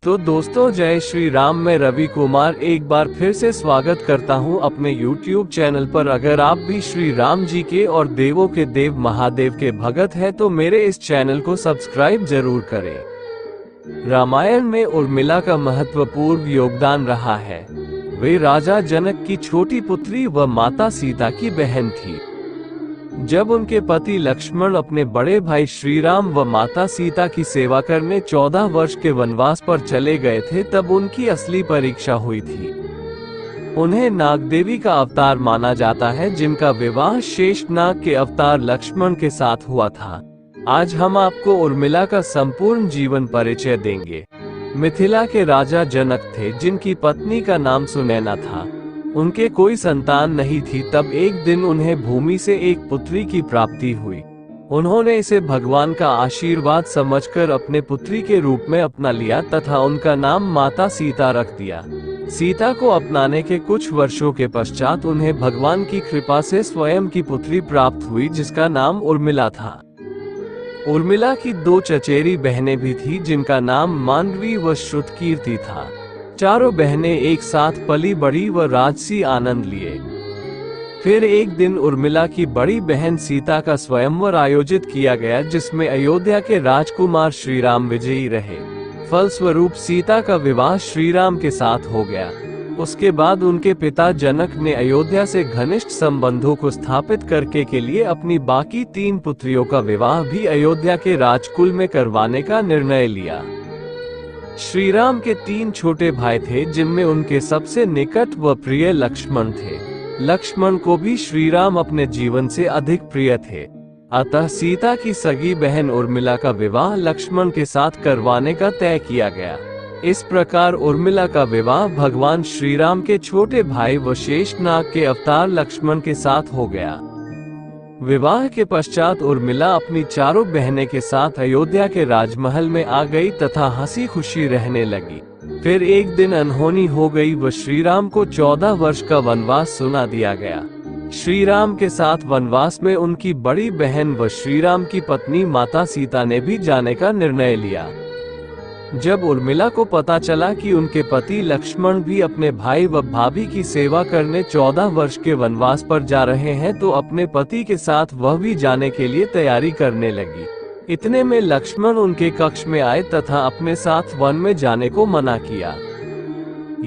तो दोस्तों, जय श्री राम। मैं रवि कुमार एक बार फिर से स्वागत करता हूं अपने YouTube चैनल पर। अगर आप भी श्री राम जी के और देवों के देव महादेव के भगत हैं तो मेरे इस चैनल को सब्सक्राइब जरूर करें। रामायण में उर्मिला का महत्वपूर्ण योगदान रहा है। वे राजा जनक की छोटी पुत्री व माता सीता की बहन थी। जब उनके पति लक्ष्मण अपने बड़े भाई श्री राम व माता सीता की सेवा करने 14 वर्ष के वनवास पर चले गए थे, तब उनकी असली परीक्षा हुई थी। उन्हें नागदेवी का अवतार माना जाता है, जिनका विवाह शेषनाग के अवतार लक्ष्मण के साथ हुआ था। आज हम आपको उर्मिला का संपूर्ण जीवन परिचय देंगे। मिथिला के राजा जनक थे, जिनकी पत्नी का नाम सुनैना था। उनके कोई संतान नहीं थी। तब एक दिन उन्हें भूमि से एक पुत्री की प्राप्ति हुई। उन्होंने इसे भगवान का आशीर्वाद समझकर अपने पुत्री के रूप में अपना लिया तथा उनका नाम माता सीता रख दिया। सीता को अपनाने के कुछ वर्षों के पश्चात उन्हें भगवान की कृपा से स्वयं की पुत्री प्राप्त हुई, जिसका नाम उर्मिला था। उर्मिला की 2 चचेरी बहनें भी थी, जिनका नाम मांडवी व श्रुतकीर्ति था। चारों बहनें एक साथ पली बड़ी व राजसी आनंद लिए। फिर एक दिन उर्मिला की बड़ी बहन सीता का स्वयंवर आयोजित किया गया, जिसमें अयोध्या के राजकुमार श्री राम विजयी रहे। फलस्वरूप सीता का विवाह श्री राम के साथ हो गया। उसके बाद उनके पिता जनक ने अयोध्या से घनिष्ठ संबंधों को स्थापित करने के लिए अपनी बाकी 3 पुत्रियों का विवाह भी अयोध्या के राजकुल में करवाने का निर्णय लिया। श्री राम के 3 छोटे भाई थे, जिनमें उनके सबसे निकट व प्रिय लक्ष्मण थे। लक्ष्मण को भी श्री राम अपने जीवन से अधिक प्रिय थे। अतः सीता की सगी बहन उर्मिला का विवाह लक्ष्मण के साथ करवाने का तय किया गया। इस प्रकार उर्मिला का विवाह भगवान श्री राम के छोटे भाई व शेषनाग के अवतार लक्ष्मण के साथ हो गया। विवाह के पश्चात उर्मिला अपनी चारों बहनें के साथ अयोध्या के राजमहल में आ गई तथा हंसी खुशी रहने लगी। फिर एक दिन अनहोनी हो गई व श्री राम को 14 वर्ष का वनवास सुना दिया गया। श्री राम के साथ वनवास में उनकी बड़ी बहन व श्री राम की पत्नी माता सीता ने भी जाने का निर्णय लिया। जब उर्मिला को पता चला कि उनके पति लक्ष्मण भी अपने भाई व भाभी की सेवा करने 14 वर्ष के वनवास पर जा रहे हैं, तो अपने पति के साथ वह भी जाने के लिए तैयारी करने लगी। इतने में लक्ष्मण उनके कक्ष में आए तथा अपने साथ वन में जाने को मना किया।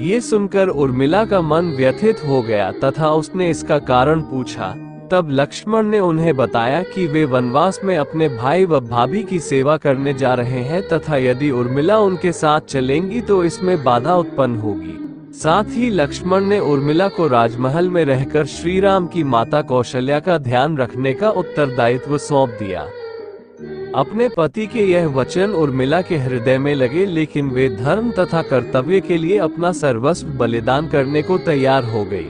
ये सुनकर उर्मिला का मन व्यथित हो गया तथा उसने इसका कारण पूछा। तब लक्ष्मण ने उन्हें बताया कि वे वनवास में अपने भाई व भाभी की सेवा करने जा रहे हैं तथा यदि उर्मिला उनके साथ चलेंगी तो इसमें बाधा उत्पन्न होगी। साथ ही लक्ष्मण ने उर्मिला को राजमहल में रहकर श्री राम की माता कौशल्या का ध्यान रखने का उत्तरदायित्व सौंप दिया। अपने पति के यह वचन उर्मिला के हृदय में लगे, लेकिन वे धर्म तथा कर्तव्य के लिए अपना सर्वस्व बलिदान करने को तैयार हो गई।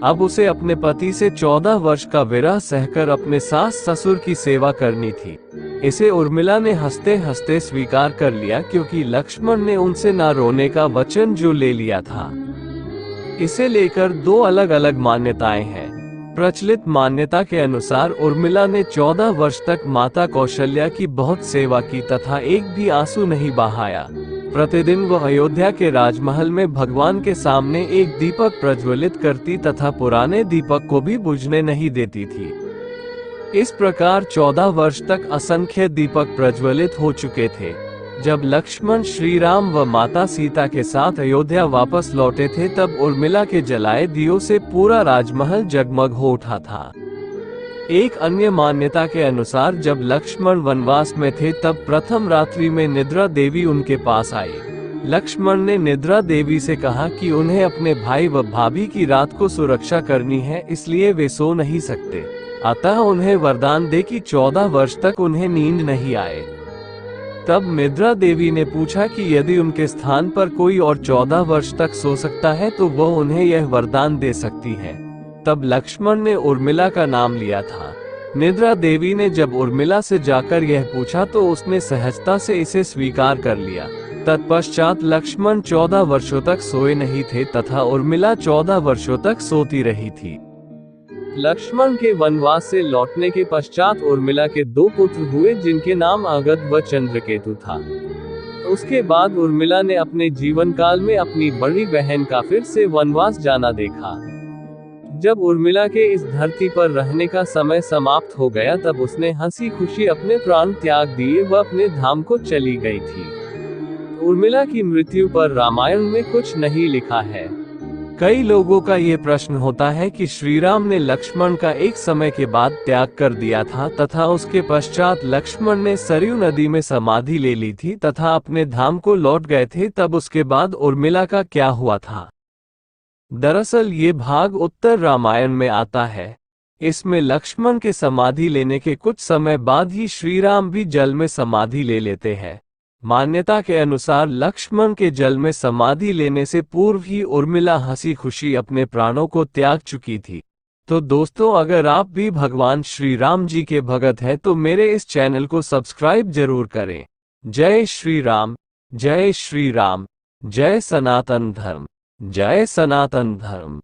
अब उसे अपने पति से 14 वर्ष का विरह सहकर अपने सास ससुर की सेवा करनी थी। इसे उर्मिला ने हंसते हंसते स्वीकार कर लिया, क्योंकि लक्ष्मण ने उनसे ना रोने का वचन जो ले लिया था। इसे लेकर 2 अलग अलग मान्यताएं हैं। प्रचलित मान्यता के अनुसार उर्मिला ने 14 वर्ष तक माता कौशल्या की बहुत सेवा की तथा एक भी आंसू नहीं बहाया। प्रतिदिन वह अयोध्या के राजमहल में भगवान के सामने एक दीपक प्रज्वलित करती तथा पुराने दीपक को भी बुझने नहीं देती थी। इस प्रकार 14 वर्ष तक असंख्य दीपक प्रज्वलित हो चुके थे। जब लक्ष्मण श्री राम व माता सीता के साथ अयोध्या वापस लौटे थे, तब उर्मिला के जलाए दियों से पूरा राजमहल जगमग हो उठा था। एक अन्य मान्यता के अनुसार जब लक्ष्मण वनवास में थे, तब प्रथम रात्रि में निद्रा देवी उनके पास आई। लक्ष्मण ने निद्रा देवी से कहा कि उन्हें अपने भाई व भाभी की रात को सुरक्षा करनी है, इसलिए वे सो नहीं सकते। अतः उन्हें वरदान दे कि 14 वर्ष तक उन्हें नींद नहीं आए। तब निद्रा देवी ने पूछा कि यदि उनके स्थान पर कोई और 14 वर्ष तक सो सकता है तो वह उन्हें यह वरदान दे सकती है। तब लक्ष्मण ने उर्मिला का नाम लिया था। निद्रा देवी ने जब उर्मिला से जाकर यह पूछा तो उसने सहजता से इसे स्वीकार कर लिया। तत्पश्चात लक्ष्मण 14 वर्षों तक सोए नहीं थे तथा उर्मिला 14 वर्षों तक सोती रही थी। लक्ष्मण के वनवास से लौटने के पश्चात उर्मिला के 2 पुत्र हुए, जिनके नाम अंगद व चंद्रकेतु था। उसके बाद उर्मिला ने अपने जीवन काल में अपनी बड़ी बहन का फिर से वनवास जाना देखा। जब उर्मिला के इस धरती पर रहने का समय समाप्त हो गया तब उसने हंसी खुशी अपने प्राण त्याग दिए व अपने धाम को चली गई थी। उर्मिला की मृत्यु पर रामायण में कुछ नहीं लिखा है। कई लोगों का ये प्रश्न होता है कि श्री राम ने लक्ष्मण का एक समय के बाद त्याग कर दिया था तथा उसके पश्चात लक्ष्मण ने सरयू नदी में समाधि ले ली थी तथा अपने धाम को लौट गए थे, तब उसके बाद उर्मिला का क्या हुआ था। दरअसल ये भाग उत्तर रामायण में आता है। इसमें लक्ष्मण के समाधि लेने के कुछ समय बाद ही श्री राम भी जल में समाधि ले लेते हैं। मान्यता के अनुसार लक्ष्मण के जल में समाधि लेने से पूर्व ही उर्मिला हंसी खुशी अपने प्राणों को त्याग चुकी थी। तो दोस्तों, अगर आप भी भगवान श्री राम जी के भगत हैं तो मेरे इस चैनल को सब्सक्राइब जरूर करें। जय श्री राम, जय श्री राम, जय सनातन धर्म, जय सनातन धर्म।